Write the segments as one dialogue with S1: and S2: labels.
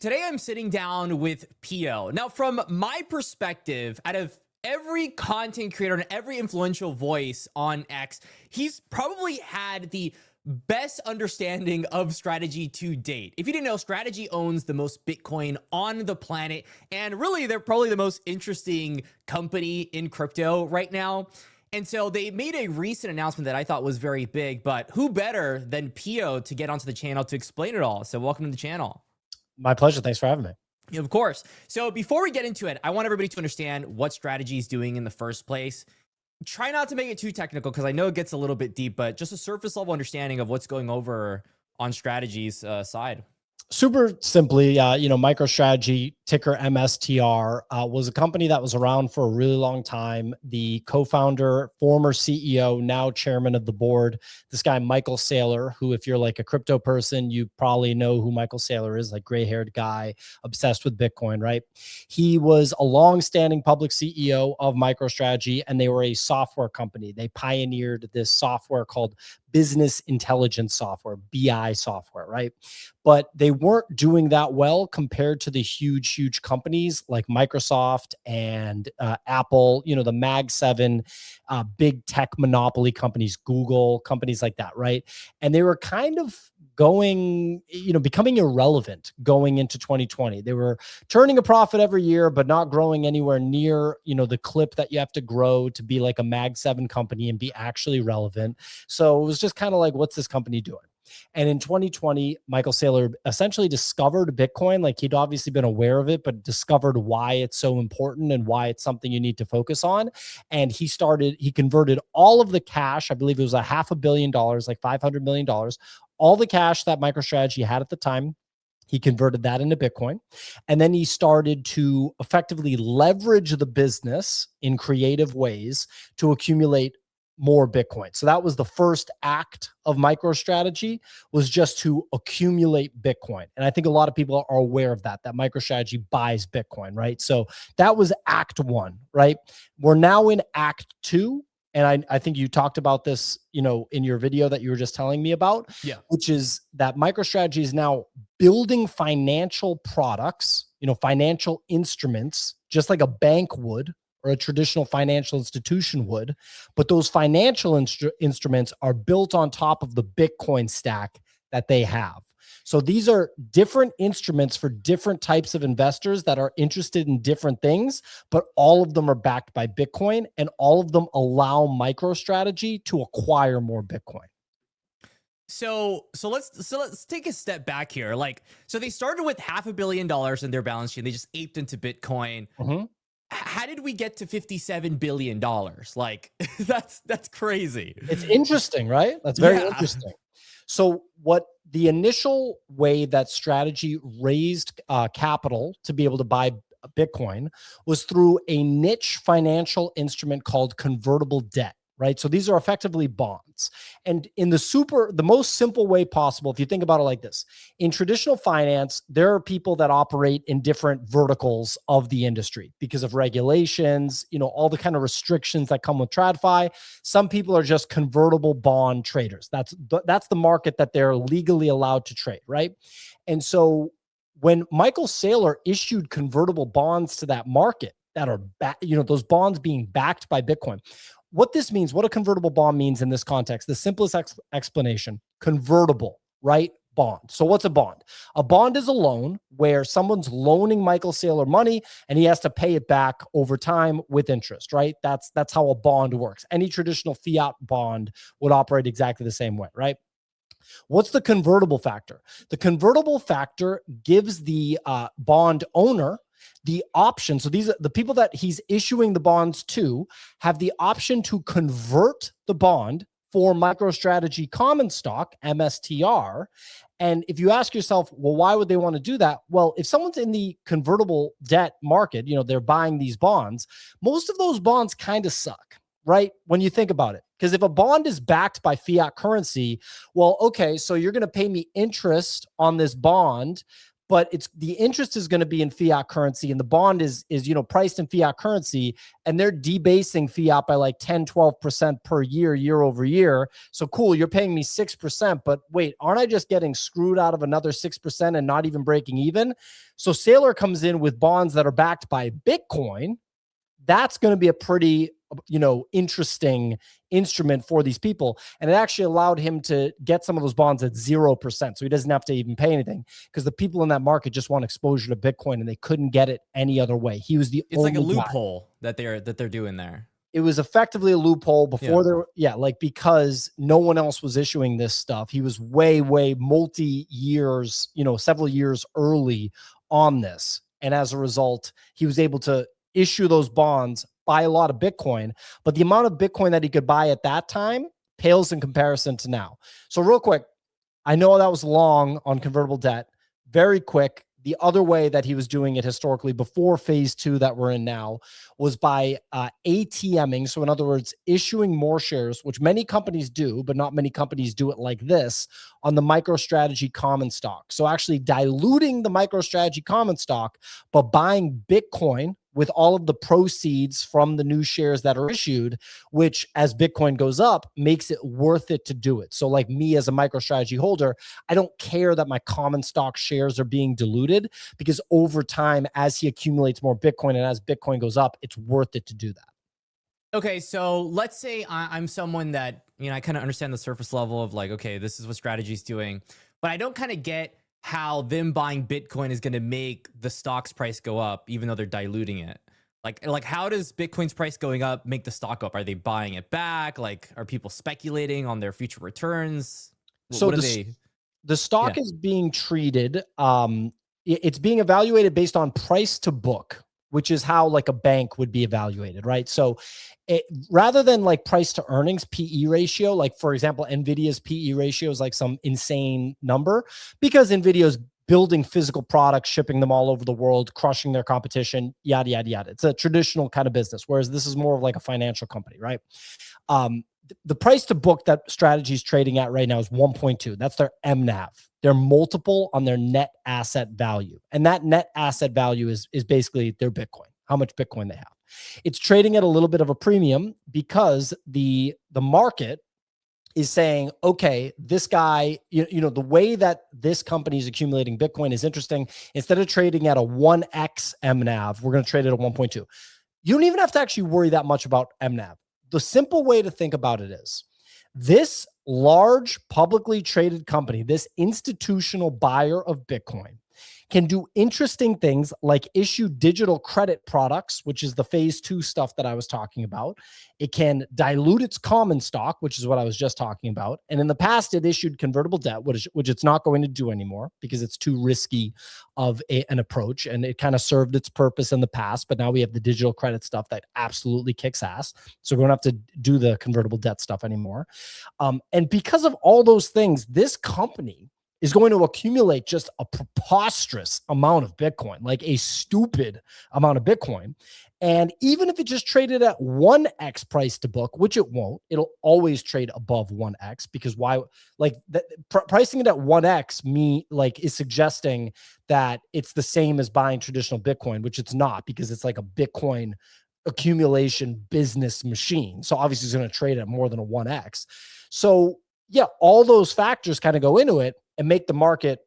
S1: Today I'm sitting down with Pio. Now, from my perspective, out of every content creator and every influential voice on X, he's probably had the best understanding of strategy to date. If you didn't know, Strategy owns the most Bitcoin on the planet, and really they're probably the most interesting company in crypto right now. And so they made a recent announcement that I thought was very big, but who better than Pio to get onto the channel to explain it all? So welcome to the channel.
S2: My pleasure. Thanks for having me.
S1: Of course. So before we get into it, I want everybody to understand what strategy is doing in the first place. Try not to make it too technical because I know it gets a little bit deep, but just a surface level understanding of what's going over on Strategy's side.
S2: Super simply, MicroStrategy, ticker MSTR, was a company that was around for a really long time. The co-founder, former CEO, now chairman of the board, this guy, Michael Saylor, who, if you're like a crypto person, you probably know who Michael Saylor is, like gray-haired guy, obsessed with Bitcoin, right? He was a long-standing public CEO of MicroStrategy, and they were a software company. They pioneered this software called business intelligence software, BI software, right? But they weren't doing that well compared to the huge companies like Microsoft and Apple, the Mag 7, big tech monopoly companies, Google, companies like that, right? And they were kind of becoming irrelevant going into 2020. They were turning a profit every year, but not growing anywhere near, the clip that you have to grow to be like a Mag 7 company and be actually relevant. So it was just kind of like, what's this company doing? And in 2020, Michael Saylor essentially discovered Bitcoin. Like, he'd obviously been aware of it, but discovered why it's so important and why it's something you need to focus on. And he converted all of the cash. I believe it was $500 million, like $500 million, all the cash that MicroStrategy had at the time. He converted that into Bitcoin. And then he started to effectively leverage the business in creative ways to accumulate more Bitcoin. So that was the first act of MicroStrategy, was just to accumulate Bitcoin. And I think a lot of people are aware of that MicroStrategy buys Bitcoin, right? So that was act one, right? We're now in act two. And I think you talked about this, in your video that you were just telling me about, which is that MicroStrategy is now building financial products, financial instruments, just like a bank would, or a traditional financial institution would, but those financial instruments are built on top of the Bitcoin stack that they have. So these are different instruments for different types of investors that are interested in different things, but all of them are backed by Bitcoin, and all of them allow MicroStrategy to acquire more Bitcoin.
S1: So let's take a step back here. So they started with $500 million in their balance sheet. And they just aped into Bitcoin.
S2: Mm-hmm.
S1: How did we get to $57 billion? Like, that's crazy.
S2: It's interesting, right? That's very interesting. So what the initial way that Strategy raised capital to be able to buy Bitcoin was through a niche financial instrument called convertible debt, right? So these are effectively bonds. And in the most simple way possible, if you think about it like this, in traditional finance, there are people that operate in different verticals of the industry because of regulations, all the kind of restrictions that come with TradFi. Some people are just convertible bond traders. That's the market that they're legally allowed to trade, right? And so when Michael Saylor issued convertible bonds to that market that are, those bonds being backed by Bitcoin, what this means, what a convertible bond means in this context, the simplest explanation, convertible, right? Bond. So what's a bond? A bond is a loan where someone's loaning Michael Saylor money and he has to pay it back over time with interest, right? That's how a bond works. Any traditional fiat bond would operate exactly the same way, right? What's the convertible factor? The convertible factor gives the bond owner the option. So the people that he's issuing the bonds to have the option to convert the bond for MicroStrategy common stock, MSTR. And if you ask yourself, well, why would they want to do that? Well, if someone's in the convertible debt market, they're buying these bonds, most of those bonds kind of suck, right? When you think about it. Because if a bond is backed by fiat currency, well, okay, so you're going to pay me interest on this bond, but it's the interest is going to be in fiat currency, and the bond is priced in fiat currency, and they're debasing fiat by like 10-12% per year over year. So cool, you're paying me 6%, but wait, aren't I just getting screwed out of another 6% and not even breaking even? So Saylor comes in with bonds that are backed by Bitcoin. That's going to be a pretty interesting instrument for these people. And it actually allowed him to get some of those bonds at 0%. So he doesn't have to even pay anything, because the people in that market just want exposure to Bitcoin and they couldn't get it any other way. He was the only
S1: It's like a loophole
S2: guy.
S1: that they're doing there.
S2: It was effectively a loophole before because no one else was issuing this stuff. He was way multi years, several years early on this. And as a result, he was able to issue those bonds, buy a lot of Bitcoin, but the amount of Bitcoin that he could buy at that time pales in comparison to now. So real quick, I know that was long on convertible debt. Very quick. The other way that he was doing it historically before phase 2 that we're in now was by ATMing. So in other words, issuing more shares, which many companies do, but not many companies do it like this, on the MicroStrategy common stock. So actually diluting the MicroStrategy common stock, but buying Bitcoin with all of the proceeds from the new shares that are issued, which as Bitcoin goes up, makes it worth it to do it. So like me as a MicroStrategy holder, I don't care that my common stock shares are being diluted, because over time, as he accumulates more Bitcoin and as Bitcoin goes up, it's worth it to do that.
S1: Okay, so let's say I'm someone that, I kind of understand the surface level of like, okay, this is what strategy's doing, but I don't kind of get how them buying Bitcoin is going to make the stock's price go up, even though they're diluting it. Like how does Bitcoin's price going up make the stock up? Are they buying it back? Like, are people speculating on their future returns?
S2: So the stock is being treated, it's being evaluated based on price to book, which is how like a bank would be evaluated, right? So rather than like price to earnings, PE ratio, like for example, NVIDIA's PE ratio is like some insane number, because NVIDIA's building physical products, shipping them all over the world, crushing their competition, yada, yada, yada. It's a traditional kind of business, whereas this is more of like a financial company, right? The price to book that strategy is trading at right now is 1.2. That's their MNAV. Their multiple on their net asset value. And that net asset value is basically their Bitcoin, how much Bitcoin they have. It's trading at a little bit of a premium because the market is saying, okay, this guy, the way that this company is accumulating Bitcoin is interesting. Instead of trading at a 1x MNAV, we're going to trade it at 1.2. You don't even have to actually worry that much about MNAV. The simple way to think about it is this large publicly traded company, this institutional buyer of Bitcoin, can do interesting things like issue digital credit products, which is the phase 2 stuff that I was talking about. It can dilute its common stock, which is what I was just talking about. And in the past, it issued convertible debt, which it's not going to do anymore because it's too risky of an approach. And it kind of served its purpose in the past. But now we have the digital credit stuff that absolutely kicks ass. So we don't have to do the convertible debt stuff anymore. And because of all those things, this company is going to accumulate just a preposterous amount of Bitcoin, like a stupid amount of Bitcoin. And even if it just traded at 1x price to book, which it won't, it'll always trade above 1x, because why? Like pricing it at 1x is suggesting that it's the same as buying traditional Bitcoin, which it's not, because it's like a Bitcoin accumulation business machine. So obviously it's going to trade at more than a 1x. So yeah, all those factors kind of go into it and make the market.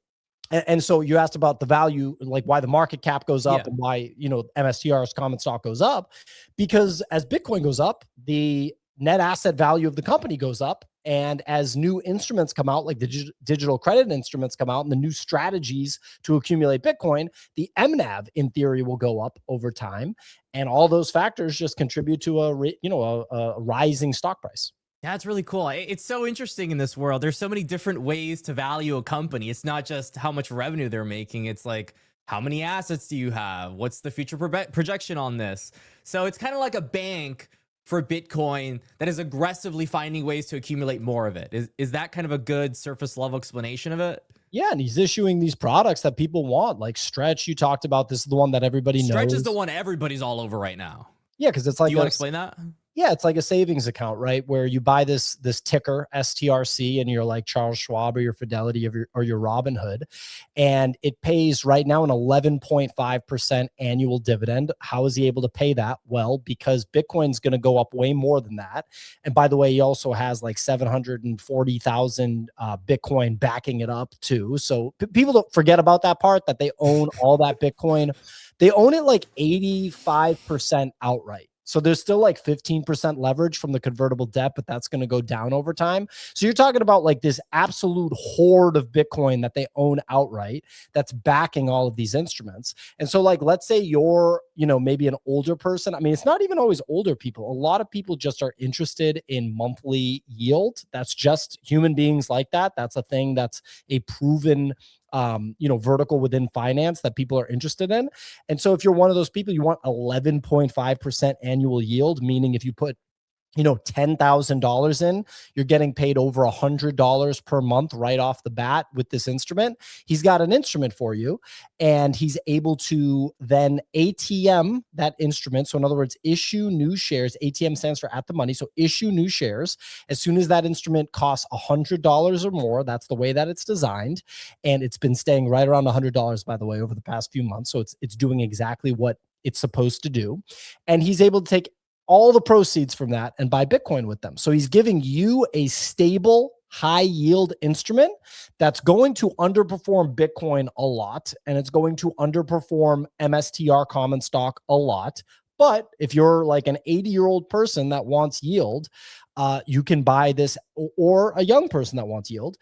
S2: And so you asked about the value, like why the market cap goes up and why, MSTR's common stock goes up, because as Bitcoin goes up, the net asset value of the company goes up. And as new instruments come out, like the digital credit instruments come out and the new strategies to accumulate Bitcoin, the MNAV in theory will go up over time. And all those factors just contribute to a rising stock price.
S1: That's really cool. It's so interesting in this world. There's so many different ways to value a company. It's not just how much revenue they're making. It's like, how many assets do you have? What's the future projection on this? So it's kind of like a bank for Bitcoin that is aggressively finding ways to accumulate more of it. Is that kind of a good surface level explanation of it?
S2: Yeah, and he's issuing these products that people want, like Stretch. You talked about this is the one that everybody knows.
S1: Stretch is the one everybody's all over right now.
S2: Yeah, because it's like,
S1: do you want to explain that?
S2: Yeah, it's like a savings account, right? Where you buy this ticker STRC, and you're like Charles Schwab or your Fidelity or your Robinhood, and it pays right now an 11.5% annual dividend. How is he able to pay that? Well, because Bitcoin's going to go up way more than that. And by the way, he also has like 740,000 Bitcoin backing it up too. So people don't forget about that part, that they own all that Bitcoin. They own it like 85% outright. So there's still like 15% leverage from the convertible debt, but that's going to go down over time. So you're talking about like this absolute hoard of Bitcoin that they own outright that's backing all of these instruments. And so like, let's say you're, maybe an older person. I mean, it's not even always older people. A lot of people just are interested in monthly yield. That's just human beings like that. That's a thing that's a proven vertical within finance that people are interested in. And so if you're one of those people, you want 11.5% annual yield, meaning if you put $10,000 in, you're getting paid over $100 per month right off the bat with this instrument. He's got an instrument for you, and he's able to then ATM that instrument. So in other words, issue new shares. ATM stands for at the money. So issue new shares as soon as that instrument costs $100 or more. That's the way that it's designed. And it's been staying right around $100, by the way, over the past few months. So it's doing exactly what it's supposed to do. And he's able to take all the proceeds from that and buy Bitcoin with them. So he's giving you a stable, high yield instrument that's going to underperform Bitcoin a lot, and it's going to underperform MSTR common stock a lot. But if you're like an 80-year-old person that wants yield, you can buy this, or a young person that wants yield,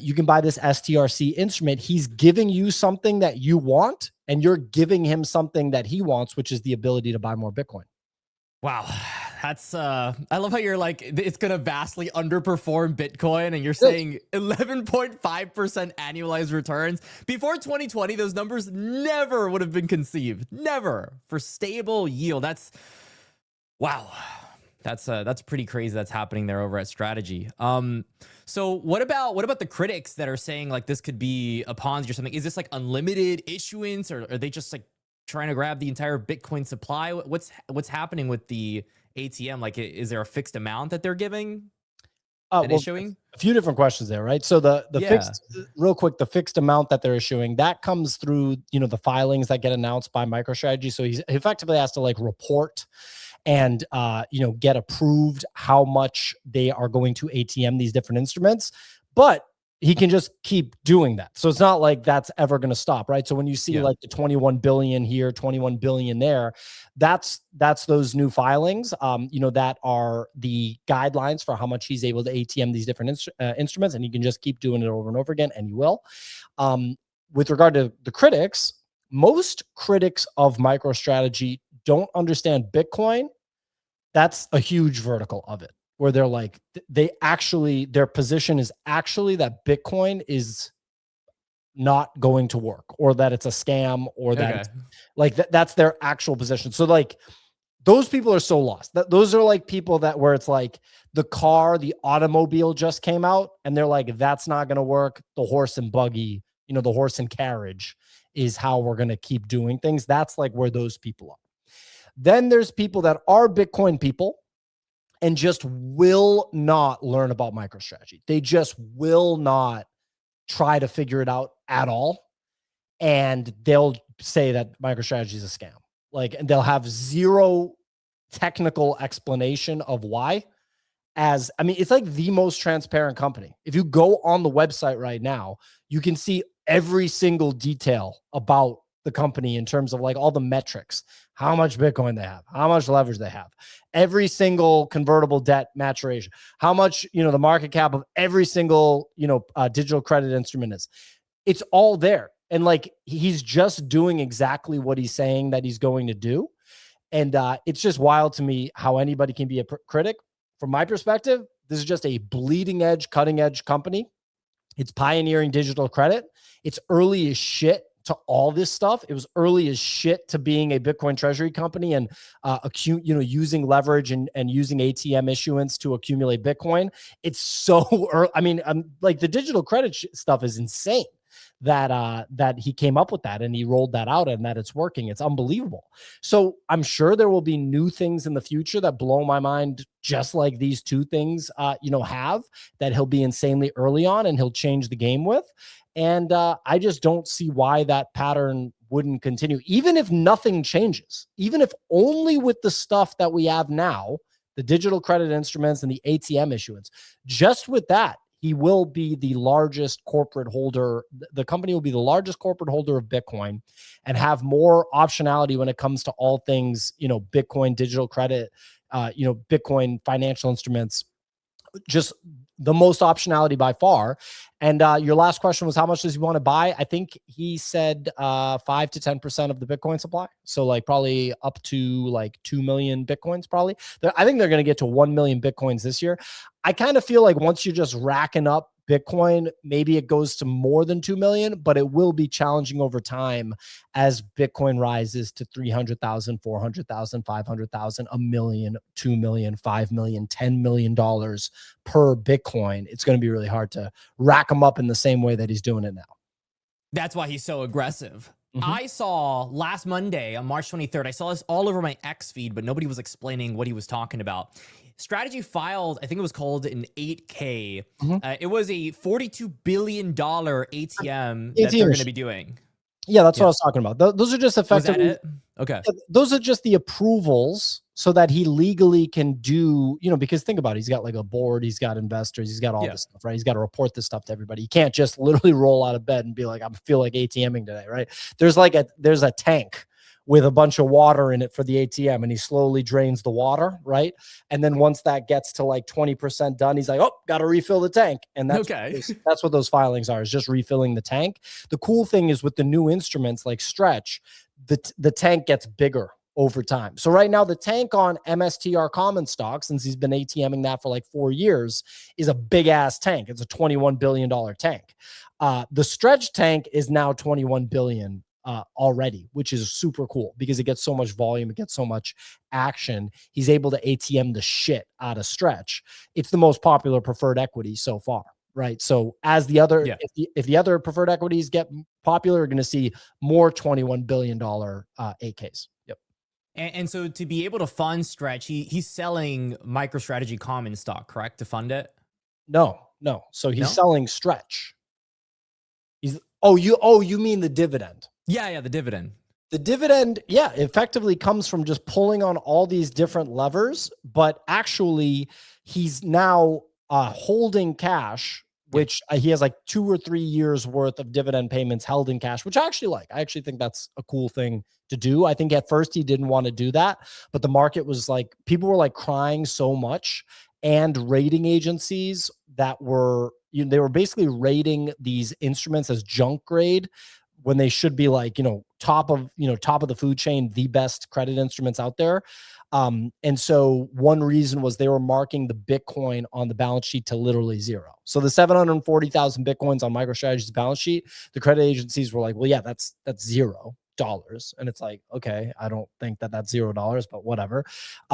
S2: you can buy this STRC instrument. He's giving you something that you want, and you're giving him something that he wants, which is the ability to buy more Bitcoin.
S1: Wow. That's I love how you're like, it's going to vastly underperform Bitcoin, and you're saying 11.5% annualized returns. Before 2020, those numbers never would have been conceived. Never. For stable yield. That's wow. That's pretty crazy that's happening there over at Strategy. So what about the critics that are saying like this could be a Ponzi or something? Is this like unlimited issuance, or are they just like trying to grab the entire Bitcoin supply? What's happening with the ATM? Like, is there a fixed amount that they're giving and issuing?
S2: A few different questions there, right? So the fixed, real quick, the fixed amount that they're issuing, that comes through, the filings that get announced by MicroStrategy. So he effectively has to like report and, get approved how much they are going to ATM these different instruments. But he can just keep doing that. So it's not like that's ever going to stop, right? So when you see like the 21 billion here, 21 billion there, that's those new filings, that are the guidelines for how much he's able to ATM these different instruments, and he can just keep doing it over and over again, and he will. With regard to the critics, most critics of MicroStrategy don't understand Bitcoin. That's a huge vertical of it, where they're like, their position is actually that Bitcoin is not going to work, or that it's a scam, or that it's like that's their actual position. So like those people are so lost. Those are like people where it's like the automobile just came out, and they're like, that's not going to work. The horse and buggy, the horse and carriage is how we're going to keep doing things. That's like where those people are. Then there's people that are Bitcoin people and just will not learn about MicroStrategy. They just will not try to figure it out at all. And they'll say that MicroStrategy is a scam. And they'll have zero technical explanation of why. It's like the most transparent company. If you go on the website right now, you can see every single detail about the company in terms of like all the metrics, how much Bitcoin they have, how much leverage they have, every single convertible debt maturation, how much, the market cap of every single, digital credit instrument is. It's all there. And like, he's just doing exactly what he's saying that he's going to do. And it's just wild to me how anybody can be a critic. From my perspective, this is just a bleeding edge, cutting edge company. It's pioneering digital credit. It's early as shit to all this stuff. It was early as shit to being a Bitcoin treasury company and using leverage and using ATM issuance to accumulate Bitcoin. It's so early. Like the digital credit stuff is insane. that he came up with that and he rolled that out and that it's working. It's unbelievable. So I'm sure there will be new things in the future that blow my mind, just like these two things, have, that he'll be insanely early on and he'll change the game with. And I just don't see why that pattern wouldn't continue, even if nothing changes, even if only with the stuff that we have now, the digital credit instruments and the ATM issuance, just with that, he will be the largest corporate holder. The company will be the largest corporate holder of Bitcoin and have more optionality when it comes to all things, Bitcoin, digital credit, Bitcoin financial instruments, just the most optionality by far. And your last question was, how much does he want to buy? I think he said 5 to 10% of the Bitcoin supply. So like probably up to like 2 million Bitcoins probably. I think they're going to get to 1 million Bitcoins this year. I kind of feel like once you're just racking up Bitcoin, maybe it goes to more than 2 million, but it will be challenging over time as Bitcoin rises to 300,000, 400,000, 500,000, a million, 2 million, 5 million, $10 million per Bitcoin. It's going to be really hard to rack them up in the same way that he's doing it now.
S1: That's why he's so aggressive. I saw last Monday on March 23rd, I saw this all over my X feed, but nobody was explaining what he was talking about. Strategy filed, I think it was called an 8K. It was a $42 billion ATM that they're going to be doing.
S2: Yeah, that's what I was talking about. Those are just effectively.
S1: Was that it? Okay.
S2: Those are just the approvals so that he legally can do, because think about it, he's got like a board, he's got investors, he's got all this stuff, right? He's got to report this stuff to everybody. He can't just literally roll out of bed and be like, I feel like ATMing today, right? There's a tank with a bunch of water in it for the ATM, and he slowly drains the water, right? And then once that gets to like 20% done, he's like, oh, got to refill the tank. And that's what those filings are, is just refilling the tank. The cool thing is with the new instruments like Stretch, the tank gets bigger over time. So right now the tank on MSTR common stock, since he's been ATMing that for like 4 years, is a big ass tank. It's a $21 billion tank. The Stretch tank is now 21 billion already, which is super cool because it gets so much volume, it gets so much action. He's able to ATM the shit out of Stretch. It's the most popular preferred equity so far, right? So as the other, if the other preferred equities get popular, we're going to see more $21 billion AKs. Yep.
S1: And so to be able to fund Stretch, he's selling MicroStrategy common stock, correct, to fund it?
S2: No. So he's selling Stretch. You mean the dividend?
S1: Yeah, the dividend.
S2: The dividend, effectively comes from just pulling on all these different levers, but actually he's now holding cash, which he has like 2 or 3 years worth of dividend payments held in cash, which I actually like. I actually think that's a cool thing to do. I think at first he didn't want to do that, but the market was like, people were like crying so much, and rating agencies that were, they were basically rating these instruments as junk grade when they should be like, top of the food chain, the best credit instruments out there. And so one reason was they were marking the Bitcoin on the balance sheet to literally zero. So the 740,000 Bitcoins on MicroStrategy's balance sheet, the credit agencies were like, well, yeah, that's $0. And it's like, okay, I don't think that's $0, but whatever.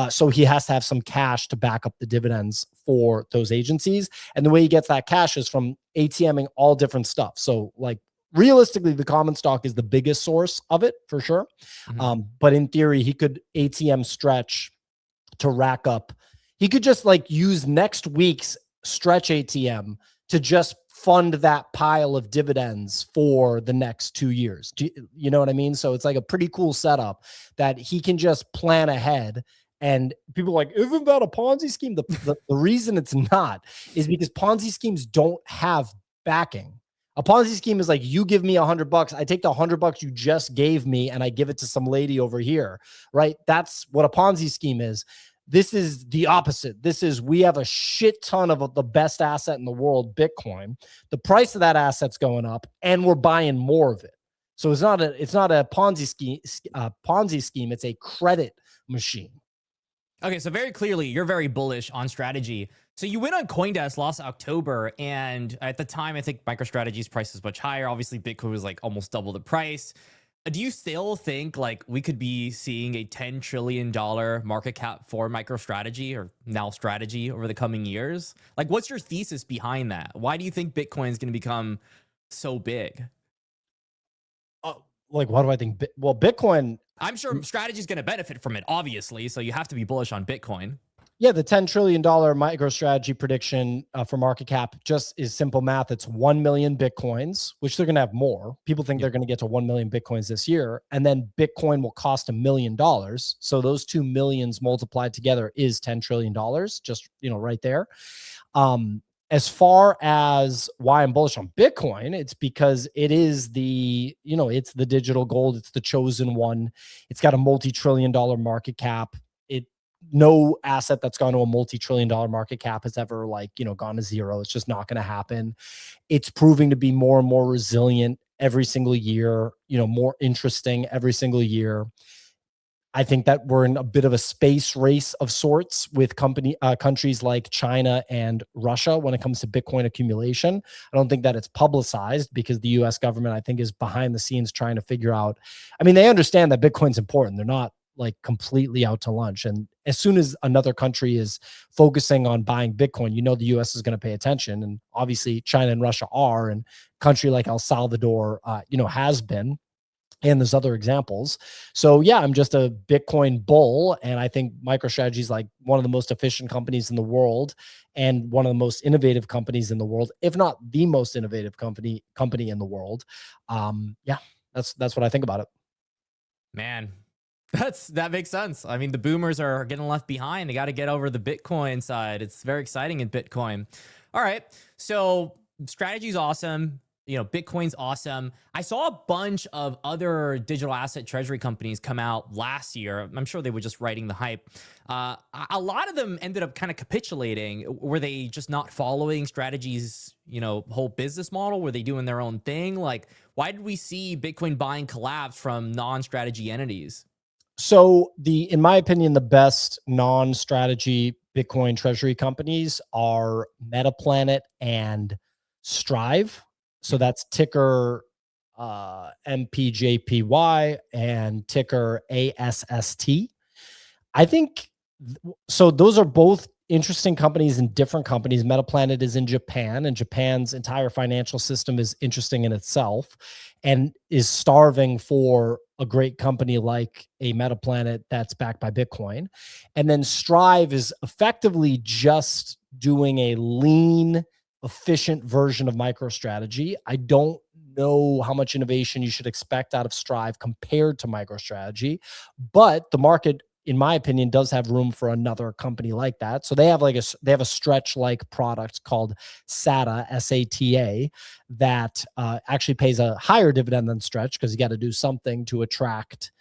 S2: So he has to have some cash to back up the dividends for those agencies. And the way he gets that cash is from ATMing all different stuff. So like, realistically, the common stock is the biggest source of it for sure. But in theory, he could ATM Stretch to rack up. He could just like use next week's Stretch ATM to just fund that pile of dividends for the next 2 years. You know what I mean? So it's like a pretty cool setup that he can just plan ahead. And people are like, isn't that a Ponzi scheme? The reason it's not is because Ponzi schemes don't have backing. A Ponzi scheme is like, you give me $100, I take the $100 you just gave me and I give it to some lady over here, right? That's what a Ponzi scheme is. This is the opposite. This is, we have a shit ton of the best asset in the world, Bitcoin. The price of that asset's going up and we're buying more of it. So it's not a Ponzi scheme. It's a credit machine.
S1: Okay, so very clearly, you're very bullish on strategy. So you went on CoinDesk last October, and at the time, I think MicroStrategy's price was much higher. Obviously, Bitcoin was like almost double the price. Do you still think like we could be seeing a $10 trillion market cap for MicroStrategy, or now strategy, over the coming years? Like, what's your thesis behind that? Why do you think Bitcoin is going to become so big?
S2: Like, what do I think? Well, Bitcoin,
S1: I'm sure strategy is going to benefit from it, obviously. So you have to be bullish on Bitcoin.
S2: yeah, the $10 trillion MicroStrategy prediction for market cap just is simple math. It's 1 million Bitcoins, which they're going to have more. People think they're going to get to 1 million Bitcoins this year. And then Bitcoin will cost $1 million. So those 2 millions multiplied together is $10 trillion, just, right there. As far as why I'm bullish on Bitcoin, it's because it is it's the digital gold. It's the chosen one. It's got a multi-trillion-dollar market cap. No asset that's gone to a multi-trillion-dollar market cap has ever gone to zero. It's just not going to happen. It's proving to be more and more resilient every single year, more interesting every single year. I think that we're in a bit of a space race of sorts with countries like China and Russia when it comes to Bitcoin accumulation. I don't think that it's publicized because the US government, I think, is behind the scenes trying to figure out. I mean, they understand that Bitcoin's important. They're not completely out to lunch. And as soon as another country is focusing on buying Bitcoin, the US is going to pay attention. And obviously China and Russia are, and a country like El Salvador, has been. And there's other examples. So yeah, I'm just a Bitcoin bull. And I think MicroStrategy is one of the most efficient companies in the world and one of the most innovative companies in the world, if not the most innovative company in the world. Yeah, that's what I think about it.
S1: Man, that makes sense. I mean, the boomers are getting left behind. They got to get over the Bitcoin side. It's very exciting in Bitcoin. All right. So strategy is awesome. Bitcoin's awesome. I saw a bunch of other digital asset treasury companies come out last year. I'm sure they were just riding the hype. A lot of them ended up kind of capitulating. Were they just not following strategy's, whole business model? Were they doing their own thing? Why did we see Bitcoin buying collapse from non-strategy entities?
S2: So in my opinion, the best non-strategy Bitcoin treasury companies are Metaplanet and Strive. So that's ticker MPJPY and ticker ASST. I think so. Those are both interesting companies and different companies. Metaplanet is in Japan, and Japan's entire financial system is interesting in itself and is starving for a great company like a Metaplanet that's backed by Bitcoin. And then Strive is effectively just doing a lean, efficient version of MicroStrategy. I don't know how much innovation you should expect out of Strive compared to MicroStrategy, but the market, in my opinion, does have room for another company like that. So they have a stretch-like product called SATA, SATA, that actually pays a higher dividend than Stretch because you got to do something to attract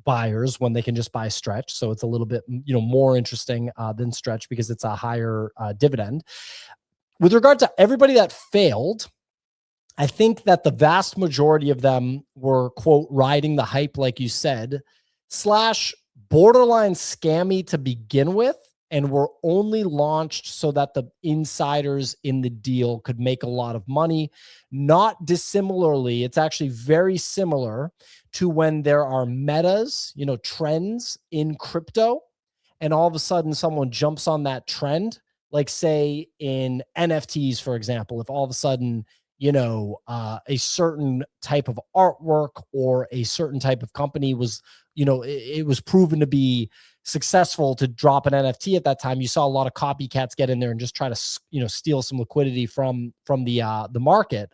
S2: buyers when they can just buy Stretch. So it's a little bit more interesting than Stretch because it's a higher dividend. With regard to everybody that failed, I think that the vast majority of them were, quote, riding the hype, like you said, / borderline scammy to begin with, and were only launched so that the insiders in the deal could make a lot of money. Not dissimilarly, it's actually very similar to when there are metas, trends in crypto, and all of a sudden someone jumps on that trend. Like say in NFTs, for example, if all of a sudden, a certain type of artwork or a certain type of company was, it was proven to be successful to drop an NFT at that time, you saw a lot of copycats get in there and just try to, steal some liquidity from the market.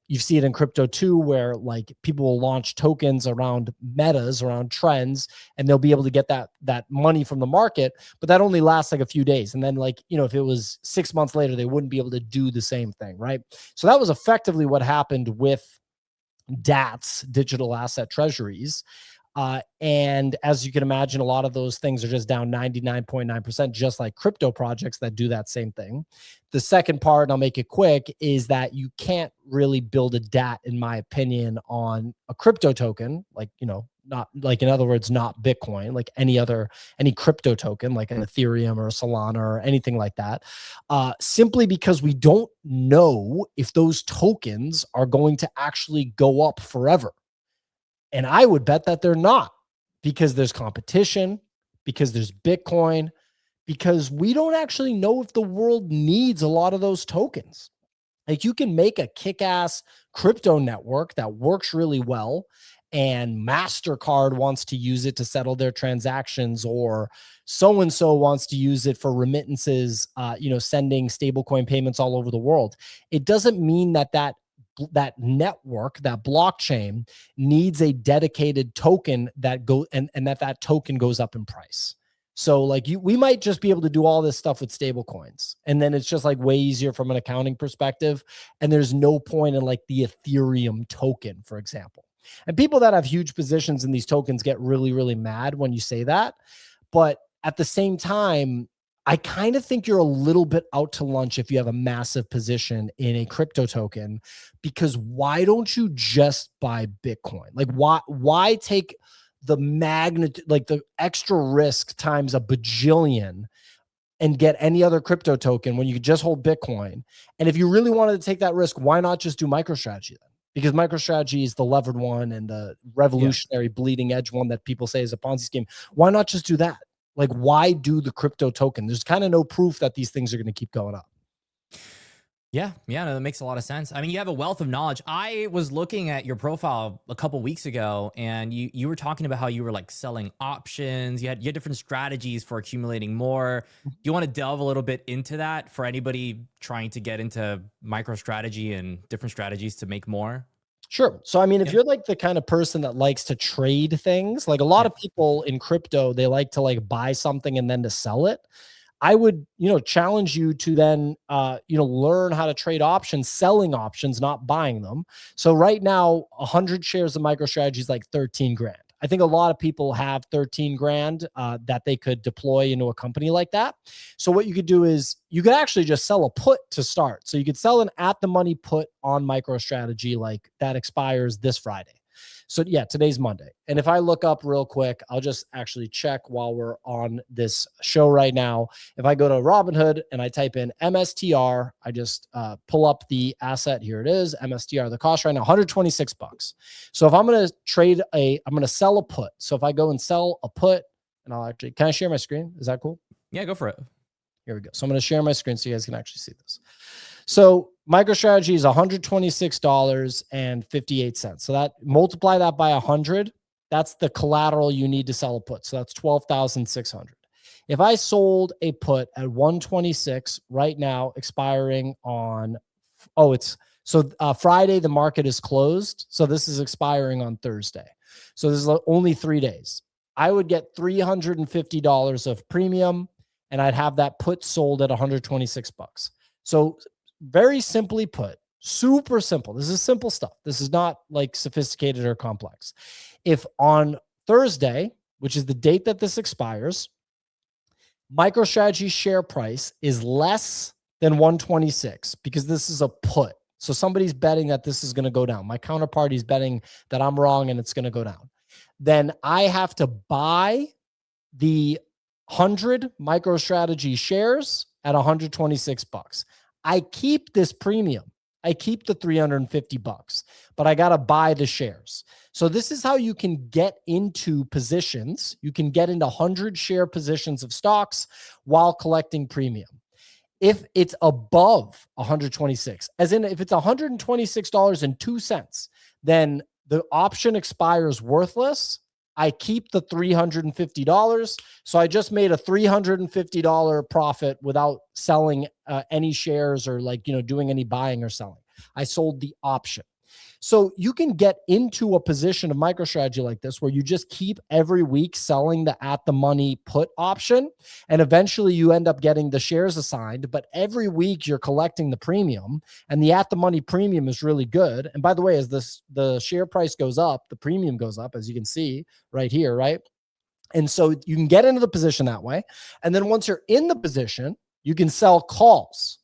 S2: You see it in crypto too, where people will launch tokens around metas, around trends, and they'll be able to get that money from the market, but that only lasts a few days. And then if it was 6 months later, they wouldn't be able to do the same thing, right? So that was effectively what happened with DATs, digital asset treasuries. And as you can imagine, a lot of those things are just down 99.9%, just like crypto projects that do that same thing. The second part, and I'll make it quick, is that you can't really build a DAT, in my opinion, on a crypto token, not in other words, not Bitcoin, any crypto token, like an Ethereum or a Solana or anything like that, simply because we don't know if those tokens are going to actually go up forever. And I would bet that they're not, because there's competition, because there's Bitcoin, because we don't actually know if the world needs a lot of those tokens. You can make a kick-ass crypto network that works really well and MasterCard wants to use it to settle their transactions, or so-and-so wants to use it for remittances, sending stablecoin payments all over the world. It doesn't mean that network, that blockchain, needs a dedicated token that that token goes up in price. So like we might just be able to do all this stuff with stable coins, and then it's just like way easier from an accounting perspective. And there's no point in like the Ethereum token, for example. And people that have huge positions in these tokens get really, really mad when you say that. But at the same time, I kind of think you're a little bit out to lunch if you have a massive position in a crypto token, because why don't you just buy Bitcoin? Like why take the magnitude, like the extra risk times a bajillion, and get any other crypto token when you could just hold Bitcoin? And if you really wanted to take that risk, why not just do MicroStrategy then? Because MicroStrategy is the levered one and the revolutionary bleeding edge one that people say is a Ponzi scheme. Why not just do that? Like, why do the crypto token? There's kind of no proof that these things are going to keep going up.
S1: Yeah, no, that makes a lot of sense. I mean, you have a wealth of knowledge. I was looking at your profile a couple weeks ago, and you were talking about how you were like selling options. You had different strategies for accumulating more. Do you want to delve a little bit into that for anybody trying to get into MicroStrategy and different strategies to make more?
S2: Sure. So, I mean, if you're like the kind of person that likes to trade things, like a lot of people in crypto, they like to like buy something and then to sell it. I would, challenge you to then, learn how to trade options, selling options, not buying them. So right now, 100 shares of MicroStrategy is like 13 grand. I think a lot of people have 13 grand that they could deploy into a company like that. So what you could do is you could actually just sell a put to start. So you could sell an at the money put on MicroStrategy, like that expires this Friday. So yeah, today's Monday. And if I look up real quick, I'll just actually check while we're on this show right now. If I go to Robinhood and I type in MSTR, I just pull up the asset. Here it is, MSTR. The cost right now, $126. So if I'm going to I'm going to sell a put. So if I go and sell a put, and can I share my screen? Is that cool?
S1: Yeah, go for it.
S2: Here we go. So I'm going to share my screen so you guys can actually see this. So MicroStrategy is $126.58. So that multiply that by 100. That's the collateral you need to sell a put. So that's 12,600. If I sold a put at 126 right now, expiring on, Friday, the market is closed. So this is expiring on Thursday. So this is only 3 days. I would get $350 of premium, and I'd have that put sold at $126. So very simply put, super simple. This is simple stuff. This is not like sophisticated or complex. If on Thursday, which is the date that this expires, MicroStrategy's share price is less than 126, because this is a put. So somebody's betting that this is going to go down. My counterparty's betting that I'm wrong and it's going to go down. Then I have to buy the 100 MicroStrategy shares at $126. I keep this premium. I keep the $350, but I got to buy the shares. So this is how you can get into positions. You can get into 100 share positions of stocks while collecting premium. If it's above 126, as in if it's $126.02, then the option expires worthless. I keep the $350. So I just made a $350 profit without selling any shares or doing any buying or selling. I sold the option. So you can get into a position of MicroStrategy like this, where you just keep every week selling the at the money put option, and eventually you end up getting the shares assigned. But every week you're collecting the premium, and the at the money premium is really good. And by the way, as the share price goes up, the premium goes up, as you can see right here, right? And so you can get into the position that way. And then once you're in the position, you can sell calls.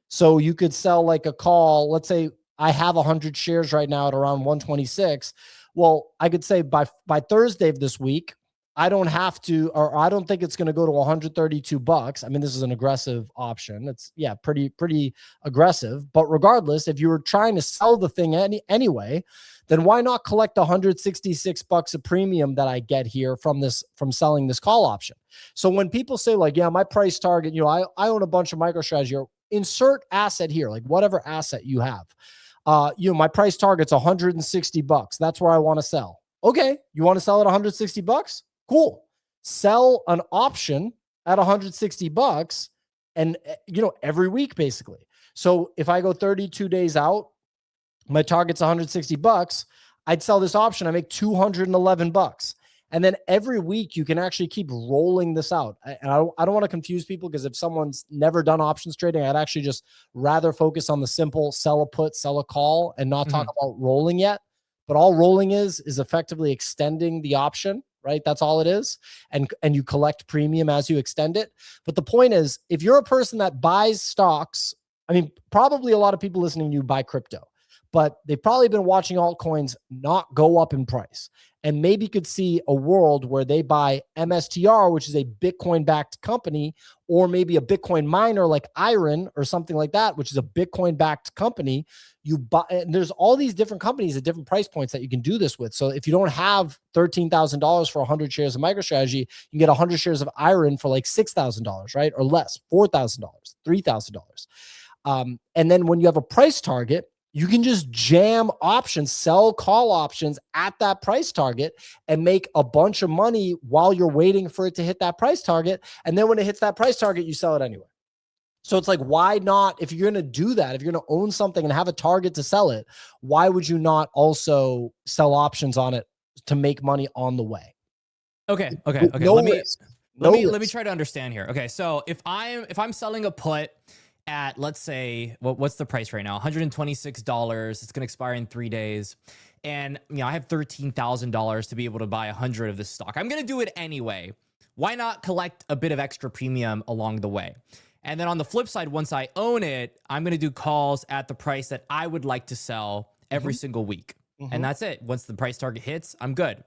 S2: So you could sell like a call. Let's say I have 100 shares right now at around 126. Well, I could say by Thursday of this week, I don't have to, or I don't think it's going to go to $132. I mean, this is an aggressive option. It's pretty aggressive. But regardless, if you were trying to sell the thing anyway, then why not collect $166 of premium that I get here from selling this call option? So when people say like, yeah, my price target, I own a bunch of MicroStrategy, insert asset here, like whatever asset you have. My price target's $160. That's where I want to sell. Okay, you want to sell at 160 bucks? Cool. Sell an option at 160 bucks and every week basically. So if I go 32 days out, my target's 160 bucks, I'd sell this option, I make 211 bucks. And then every week you can actually keep rolling this out. And I don't want to confuse people, because if someone's never done options trading, I'd actually just rather focus on the simple sell a put, sell a call, and not talk about rolling yet. But all rolling is effectively extending the option, right? That's all it is. And you collect premium as you extend it. But the point is, if you're a person that buys stocks, I mean, probably a lot of people listening to you buy crypto, but they've probably been watching altcoins not go up in price, and maybe could see a world where they buy MSTR, which is a Bitcoin-backed company, or maybe a Bitcoin miner like Iron or something like that, which is a Bitcoin-backed company. You buy, and there's all these different companies at different price points that you can do this with. So if you don't have $13,000 for 100 shares of MicroStrategy, you can get 100 shares of Iron for like $6,000, right? Or less, $4,000, $3,000. And then when you have a price target, you can just jam options, sell call options at that price target and make a bunch of money while you're waiting for it to hit that price target. And then when it hits that price target, you sell it anyway. So it's like, why not? If you're going to do that, if you're going to own something and have a target to sell it, why would you not also sell options on it to make money on the way?
S1: Okay.
S2: No
S1: let
S2: risk.
S1: me try to understand here. Okay, so if I'm selling a put at, let's say, what's the price right now? $126. It's going to expire in 3 days. And I have $13,000 to be able to buy 100 of this stock. I'm going to do it anyway. Why not collect a bit of extra premium along the way? And then on the flip side, once I own it, I'm going to do calls at the price that I would like to sell every single week. And that's it. Once the price target hits, I'm good.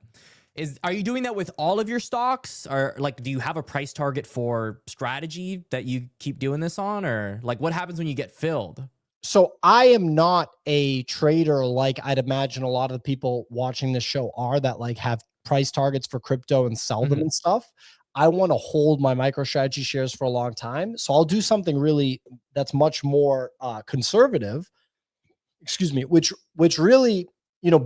S1: Are you doing that with all of your stocks, or like, do you have a price target for strategy that you keep doing this on, or like what happens when you get filled?
S2: So I am not a trader like I'd imagine a lot of the people watching this show are, that like have price targets for crypto and sell them and stuff. I want to hold my MicroStrategy shares for a long time. So I'll do something really that's much more conservative, excuse me, which really,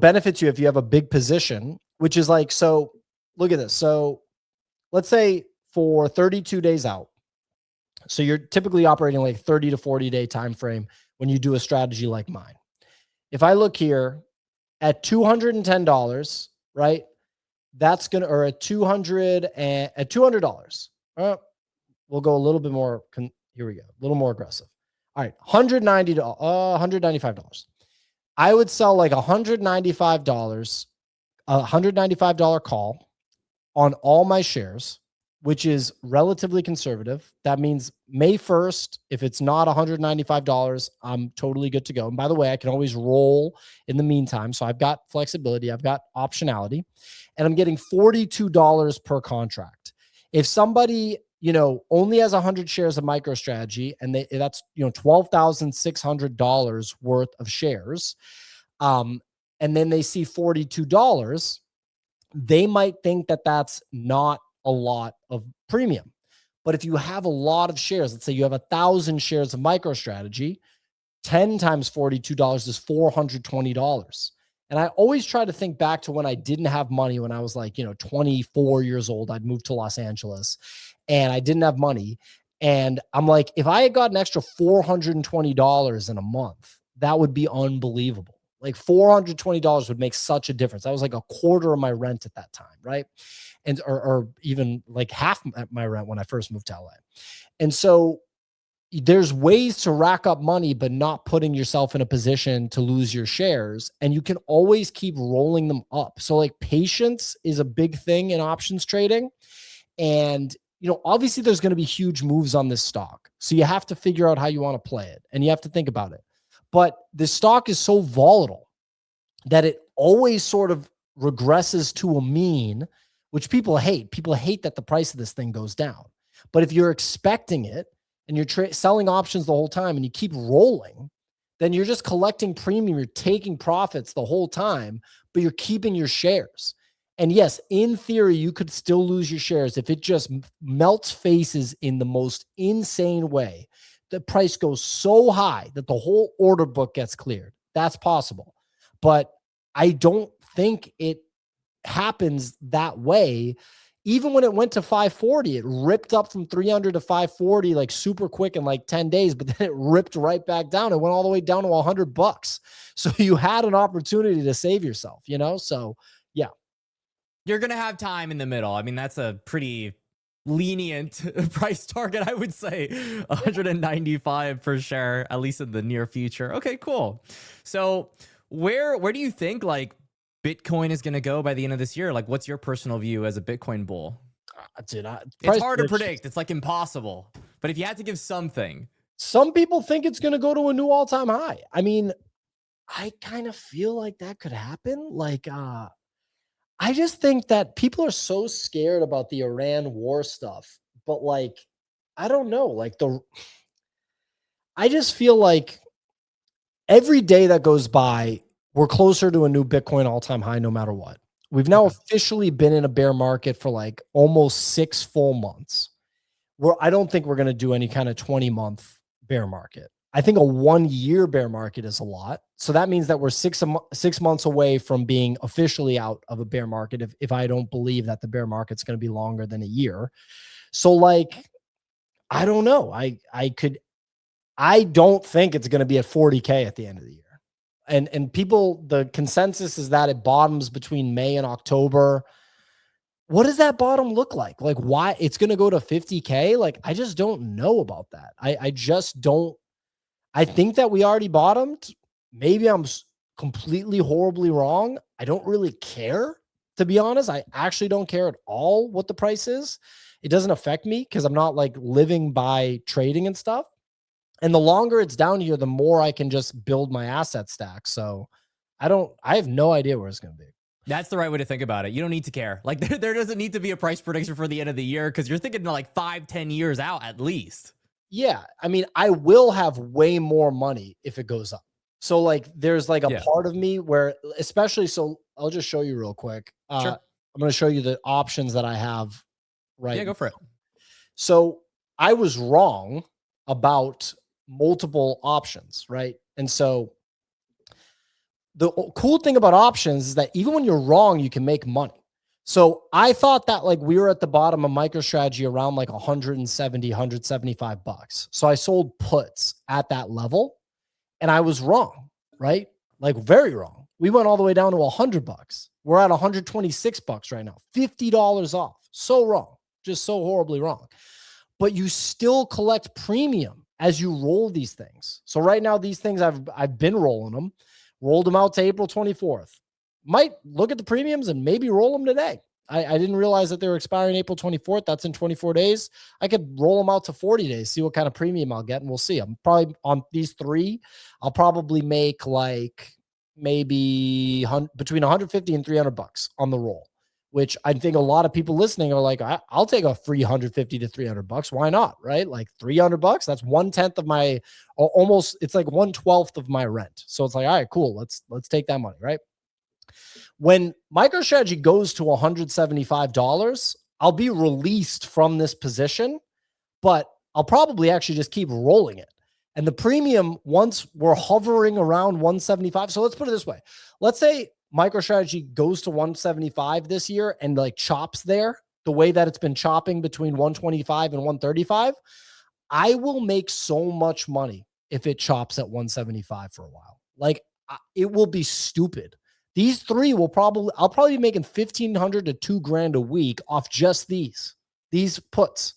S2: benefits you if you have a big position, which is like, so look at this. So let's say for 32 days out. So you're typically operating like 30 to 40 day time frame when you do a strategy like mine. If I look here at $210, right? That's going to, or at $200. We'll go a little bit more. Here we go. A little more aggressive. All right. $195. I would sell like $195, $195 call on all my shares, which is relatively conservative. That means May 1st, if it's not $195, I'm totally good to go. And by the way, I can always roll in the meantime. So I've got flexibility. I've got optionality, and I'm getting $42 per contract. If somebody, only has 100 shares of MicroStrategy, and that's, $12,600 worth of shares. And then they see $42, they might think that that's not a lot of premium. But if you have a lot of shares, let's say you have 1,000 shares of MicroStrategy, 10 times $42 is $420. And I always try to think back to when I didn't have money, when I was like, 24 years old. I'd moved to Los Angeles and I didn't have money. And I'm like, if I had got an extra $420 in a month, that would be unbelievable. Like $420 would make such a difference. That was like a quarter of my rent at that time, right? And or even like half my rent when I first moved to LA. And so there's ways to rack up money, but not putting yourself in a position to lose your shares. And you can always keep rolling them up. So like patience is a big thing in options trading. And, obviously there's going to be huge moves on this stock. So you have to figure out how you want to play it, and you have to think about it. But the stock is so volatile that it always sort of regresses to a mean, which people hate. People hate that the price of this thing goes down. But if you're expecting it and you're selling options the whole time and you keep rolling, then you're just collecting premium. You're taking profits the whole time, but you're keeping your shares. And yes, in theory, you could still lose your shares if it just melts faces in the most insane way. The price goes so high that the whole order book gets cleared. That's possible. But I don't think it happens that way. Even when it went to 540, it ripped up from 300 to 540 like super quick in like 10 days, but then it ripped right back down. It went all the way down to $100. So you had an opportunity to save yourself, you know? So yeah.
S1: You're going to have time in the middle. I mean, that's a pretty lenient price target, I would say. 195 for sure, at least in the near future. Okay, cool. So where do you think like Bitcoin is going to go by the end of this year? Like, what's your personal view as a Bitcoin bull?
S2: Dude,
S1: it's hard to predict. It's like impossible. But if you had to give something,
S2: some people think it's going to go to a new all-time high. I mean, I kind of feel like that could happen. Like, I just think that people are so scared about the Iran war stuff, but like, I don't know, like I just feel like every day that goes by, we're closer to a new Bitcoin all-time high, no matter what. We've now officially been in a bear market for like almost 6 full months. I don't think we're going to do any kind of 20-month bear market. I think a 1-year bear market is a lot. So that means that we're 6 months away from being officially out of a bear market if I don't believe that the bear market's going to be longer than a year. So like, I don't know. I don't think it's going to be at 40K at the end of the year. And people, the consensus is that it bottoms between May and October. What does that bottom look like? Like, why it's going to go to 50K? Like, I just don't know about that. I just don't. I think that we already bottomed. Maybe I'm completely horribly wrong. I don't really care, to be honest. I actually don't care at all what the price is. It doesn't affect me because I'm not like living by trading and stuff. And the longer it's down here, the more I can just build my asset stack. So I have no idea where it's going to be.
S1: That's the right way to think about it. You don't need to care. Like there doesn't need to be a price prediction for the end of the year because you're thinking like 5-10 years out at least.
S2: Yeah. I mean, I will have way more money if it goes up. So like there's like a part of me where especially, so I'll just show you real quick.
S1: Sure.
S2: I'm going to show you the options that I have right.
S1: Yeah, go for it.
S2: So I was wrong about multiple options, right? And so the cool thing about options is that even when you're wrong, you can make money. So I thought that like we were at the bottom of MicroStrategy around like 170, 175 bucks. So I sold puts at that level and I was wrong, right? Like very wrong. We went all the way down to 100 bucks. We're at 126 bucks right now, $50 off. So wrong, just so horribly wrong. But you still collect premium as you roll these things. So right now, these things I've been rolling them, rolled them out to April 24th. Might look at the premiums and maybe roll them today. I didn't realize that they were expiring April 24th. That's in 24 days. I could roll them out to 40 days, see what kind of premium I'll get, and we'll see. I'm probably on these 3. I'll probably make like maybe between 150 and 300 bucks on the roll, which I think a lot of people listening are like, I'll take a free 150 to 300 bucks. Why not? Right? Like 300 bucks. That's 1/10 of my almost, it's like 1/12 of my rent. So it's like, all right, cool. Let's take that money. Right. When MicroStrategy goes to $175, I'll be released from this position, but I'll probably actually just keep rolling it. And the premium, once we're hovering around 175. So let's put it this way. Let's say MicroStrategy goes to 175 this year and like chops there the way that it's been chopping between 125 and 135. I will make so much money if it chops at 175 for a while. Like it will be stupid. These 3 I'll probably be making $1,500 to $2,000 a week off just these puts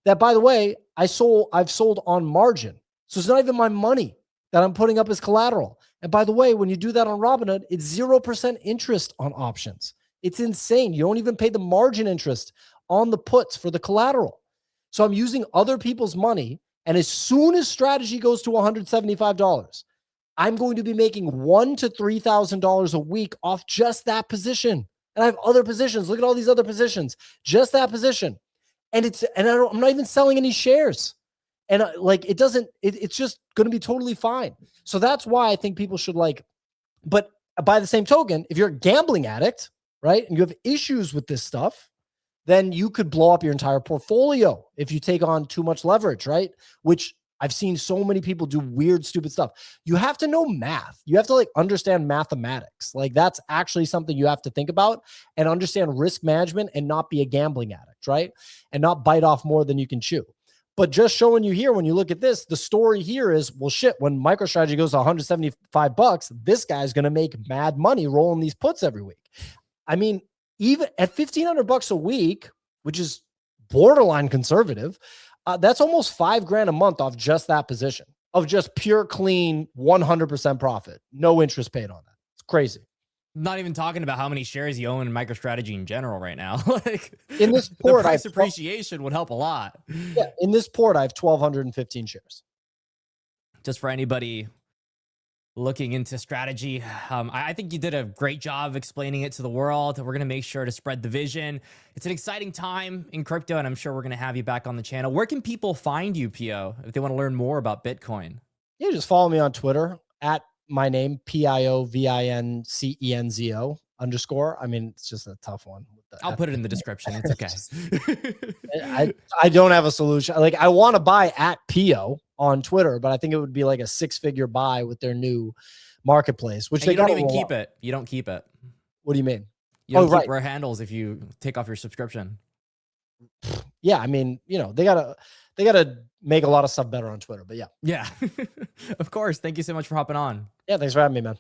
S2: that, by the way, I've sold on margin. So it's not even my money that I'm putting up as collateral. And by the way, when you do that on Robinhood, it's 0% interest on options. It's insane. You don't even pay the margin interest on the puts for the collateral. So I'm using other people's money. And as soon as strategy goes to $175, I'm going to be making $1,000 to $3,000 a week off just that position. And I have other positions. Look at all these other positions, just that position. And I'm not even selling any shares. And it's just going to be totally fine. So that's why I think people should but by the same token, if you're a gambling addict, right, and you have issues with this stuff, then you could blow up your entire portfolio if you take on too much leverage, right? Which I've seen so many people do weird, stupid stuff. You have to know math. You have to like understand mathematics. Like that's actually something you have to think about and understand risk management and not be a gambling addict, right? And not bite off more than you can chew. But just showing you here, when you look at this, the story here is, well, shit, when MicroStrategy goes to $175, this guy's going to make mad money rolling these puts every week. I mean, even at $1,500 a week, which is borderline conservative, that's almost $5,000 a month off just that position of just pure, clean, 100% profit. No interest paid on that. It's crazy.
S1: Not even talking about how many shares you own in MicroStrategy in general right now. Like
S2: in this port,
S1: the price appreciation would help a lot.
S2: Yeah, in this port, I have 1,215 shares.
S1: Just for anybody looking into strategy, I think you did a great job explaining it to the world. We're going to make sure to spread the vision. It's an exciting time in crypto, and I'm sure we're going to have you back on the channel. Where can people find you, Pio, if they want to learn more about Bitcoin?
S2: Yeah, just follow me on Twitter at my name, PIOVINCENZO _. I mean, it's just a tough one.
S1: I'll put it in the description. It's okay.
S2: I don't have a solution. Like I want to buy at Pio on Twitter, but I think it would be like a 6-figure buy with their new marketplace, which
S1: and
S2: they
S1: don't even keep it. You don't keep it.
S2: What do you mean?
S1: You don't keep rare handles if you take off your subscription.
S2: Yeah, I mean, you know, they gotta make a lot of stuff better on Twitter, but yeah.
S1: Yeah. Of course. Thank you so much for hopping on.
S2: Yeah, thanks for having me, man.